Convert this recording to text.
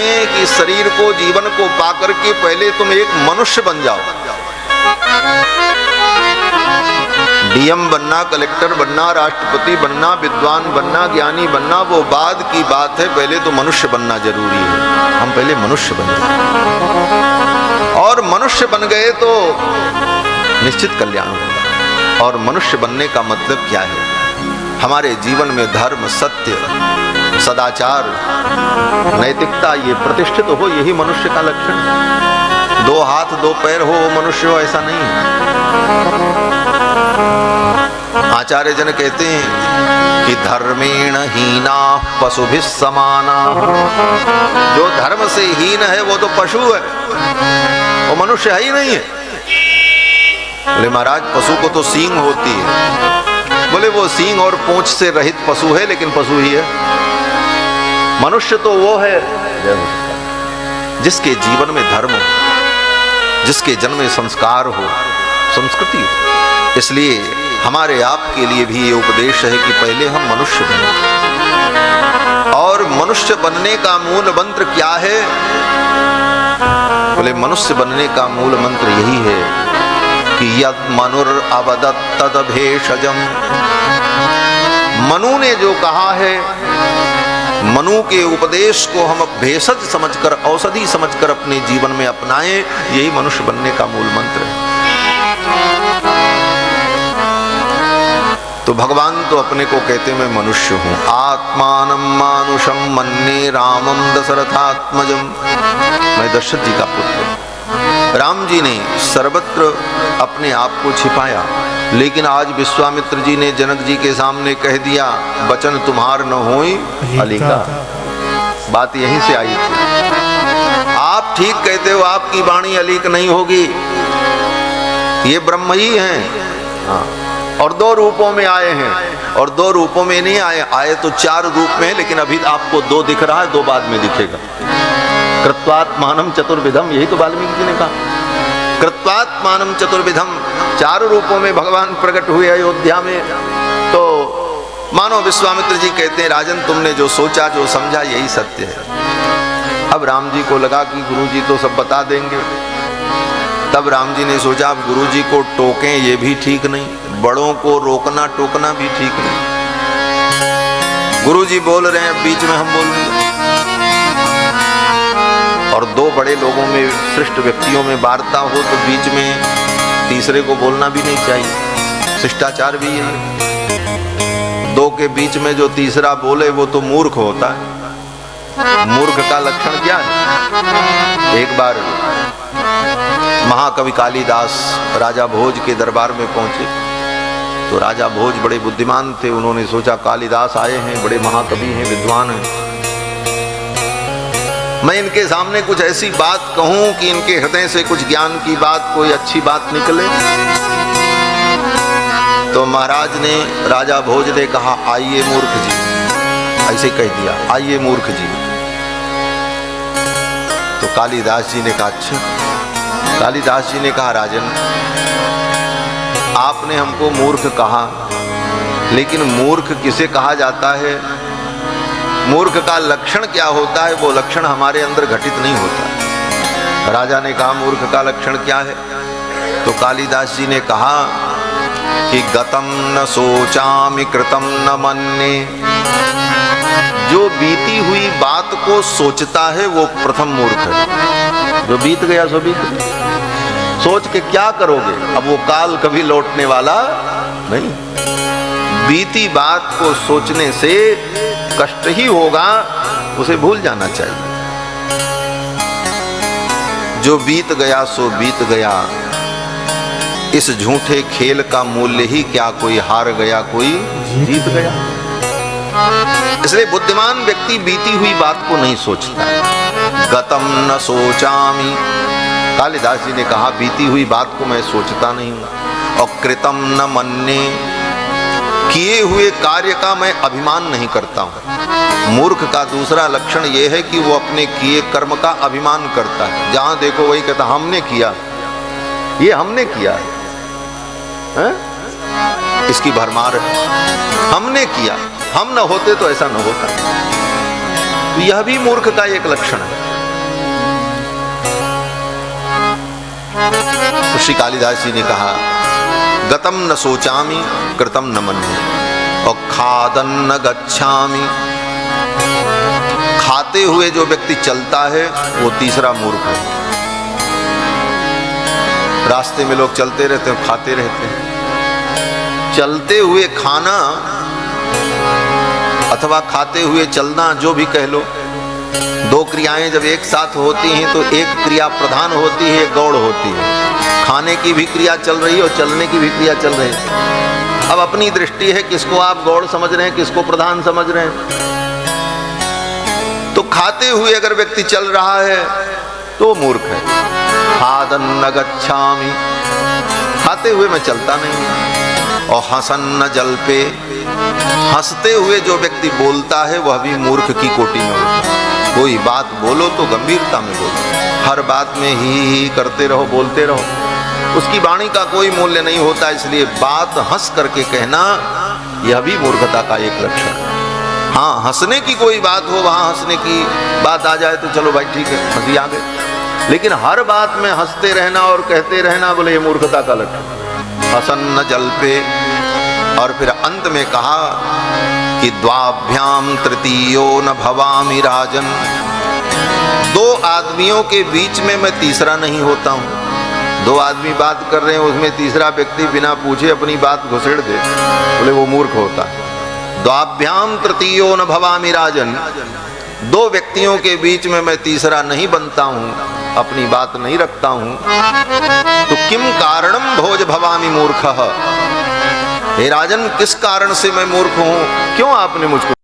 कि शरीर को, जीवन को पाकर के पहले तुम एक मनुष्य बन जाओ। डीएम बनना, कलेक्टर बनना, राष्ट्रपति बनना, विद्वान बनना, ज्ञानी बनना वो बाद की बात है, पहले तो मनुष्य बनना जरूरी है। हम पहले मनुष्य बन गए और मनुष्य बन गए तो निश्चित कल्याण होगा। और मनुष्य बनने का मतलब क्या है? हमारे जीवन में धर्म, सत्य, सदाचार, नैतिकता ये प्रतिष्ठित हो, यही मनुष्य का लक्षण है। दो हाथ दो पैर हो वो मनुष्य हो, ऐसा नहीं है। आचार्य जन कहते हैं कि धर्मेण हीना पशुभिः समाना। जो धर्म से हीन है वो तो पशु है, वो मनुष्य है ही नहीं है। बोले महाराज पशु को तो सींग होती है। बोले वो सींग और पूंछ से रहित पशु है, लेकिन पशु ही है। मनुष्य तो वो है जिसके जीवन में धर्म हो, जिसके जन्म में संस्कार हो, संस्कृति हो। इसलिए हमारे आपके लिए भी ये उपदेश है कि पहले हम मनुष्य बने। और मनुष्य बनने का मूल मंत्र क्या है? बोले मनुष्य बनने का मूल मंत्र यही है कि यद मनुर अवदत् तद भेषजम। मनु ने जो कहा है, मनु के उपदेश को हम भेषज समझकर, औषधि समझकर अपने जीवन में अपनाएं, यही मनुष्य बनने का मूल मंत्र है। तो भगवान तो अपने को कहते मैं मनुष्य हूं। आत्मानं मानुषं मन्ये रामं दशरथात्मजं। मैं दशरथ जी का पुत्र। राम जी ने सर्वत्र अपने आप को छिपाया, लेकिन आज विश्वामित्र जी ने जनक जी के सामने कह दिया, वचन तुम्हार न होई अलीका। बात यहीं से आई थी। आप ठीक कहते हो, आपकी वाणी अलीक नहीं होगी, ये ब्रह्म ही हैं। हाँ। और दो रूपों में आए हैं, और दो रूपों में नहीं आए, आए तो चार रूप में, लेकिन अभी आपको दो दिख रहा है, दो बाद में दिखेगा। कृत्वात्मानं चतुर्विधम, यही तो वाल्मीकि जी ने कहा। कृत्वात्मानं चतुर्विधम, चार रूपों में भगवान प्रकट हुए अयोध्या में। तो मानो विश्वामित्र जी कहते हैं, राजन तुमने जो सोचा, जो समझा, यही सत्य है। अब राम जी को लगा कि गुरु जी तो सब बता देंगे। तब राम जी ने सोचा अब गुरु जी को टोकें ये भी ठीक नहीं, बड़ों को रोकना टोकना भी ठीक नहीं। गुरु जी बोल रहे हैं, बीच में हम बोल रहे हैं। और दो बड़े लोगों में, श्रेष्ठ व्यक्तियों में वार्ता हो तो बीच में तीसरे को बोलना भी नहीं चाहिए, शिष्टाचार भी है। दो के बीच में जो तीसरा बोले वो तो मूर्ख होता है। मूर्ख का लक्षण क्या है? एक बार महाकवि कालिदास राजा भोज के दरबार में पहुंचे, तो राजा भोज बड़े बुद्धिमान थे। उन्होंने सोचा कालिदास आए हैं, बड़े महाकवि हैं, विद्वान हैं, मैं इनके सामने कुछ ऐसी बात कहूं कि इनके हृदय से कुछ ज्ञान की बात, कोई अच्छी बात निकले। तो महाराज ने, राजा भोज ने कहा, आइए मूर्ख जी, ऐसे कह दिया, आइए मूर्ख जी। तो कालिदास जी ने कहा अच्छा। कालिदास जी ने कहा, राजन आपने हमको मूर्ख कहा, लेकिन मूर्ख किसे कहा जाता है? मूर्ख का लक्षण क्या होता है? वो लक्षण हमारे अंदर घटित नहीं होता। राजा ने कहा मूर्ख का लक्षण क्या है? तो कालिदास जी ने कहा कि गतम न सोचामि कृतम न मन्ये। जो बीती हुई बात को सोचता है वो प्रथम मूर्ख है। जो बीत गया सो बीत गया, सोच के क्या करोगे? अब वो काल कभी लौटने वाला नहीं। बीती बात को सोचने से कष्ट ही होगा, उसे भूल जाना चाहिए। जो बीत गया सो बीत गया। इस झूठे खेल का मूल्य ही क्या, कोई हार गया कोई जीत गया। इसलिए बुद्धिमान व्यक्ति बीती हुई बात को नहीं सोचता। गतम न सोचामि, कालिदास जी ने कहा बीती हुई बात को मैं सोचता नहीं हूं। और कृतम न मन्ये, किए हुए कार्य का मैं अभिमान नहीं करता हूं। मूर्ख का दूसरा लक्षण यह है कि वो अपने किए कर्म का अभिमान करता है। जहां देखो वही कहता हमने किया, ये हमने किया है? इसकी भरमार है, हमने किया, हम न होते तो ऐसा न होता। तो यह भी मूर्ख का एक लक्षण है। तो श्री कालिदास जी ने कहा, गतम न सोचामी कृतम न मन्ये और खादन न गच्छामी। खाते हुए जो व्यक्ति चलता है वो तीसरा मूर्ख है। रास्ते में लोग चलते रहते हैं, खाते रहते हैं। चलते हुए खाना अथवा खाते हुए चलना, जो भी कह लो, दो क्रियाएं जब एक साथ होती हैं तो एक क्रिया प्रधान होती है, एक गौड़ होती है। खाने की भी क्रिया चल रही है और चलने की भी क्रिया चल रही है। अब अपनी दृष्टि है, किसको आप गौड़ समझ रहे हैं, किसको प्रधान समझ रहे हैं। तो खाते हुए अगर व्यक्ति चल रहा है तो मूर्ख है। खादन न गच्छामि, खाते हुए मैं चलता नहीं। और हसन न जल पे, हंसते हुए जो व्यक्ति बोलता है वह भी मूर्ख की कोटि में होता है। कोई बात बोलो तो गंभीरता में बोलो, हर बात में ही करते रहो, बोलते रहो, उसकी वाणी का कोई मूल्य नहीं होता। इसलिए बात हंस करके कहना यह भी मूर्खता का एक लक्षण है। हाँ, हंसने की कोई बात हो, वहां हंसने की बात आ जाए तो चलो भाई ठीक है, हंसी आ गई। लेकिन हर बात में हंसते रहना और कहते रहना, बोले ये मूर्खता का लक्षण। हसन न जल पे। और फिर अंत में कहा कि द्वाभ्याम तृतीयो न भवामि राजन। दो आदमियों के बीच में मैं तीसरा नहीं होता हूं। दो आदमी बात कर रहे हैं, उसमें तीसरा व्यक्ति बिना पूछे अपनी बात घुसेड़ दे, बोले वो मूर्ख होता है। द्वाभ्याम तृतीयो न भवामि राजन। दो व्यक्तियों के बीच में मैं तीसरा नहीं बनता हूं, अपनी बात नहीं रखता हूं। तो किम कारणम भोज भवामि मूर्खः। हे राजन, किस कारण से मैं मूर्ख हूं, क्यों आपने मुझको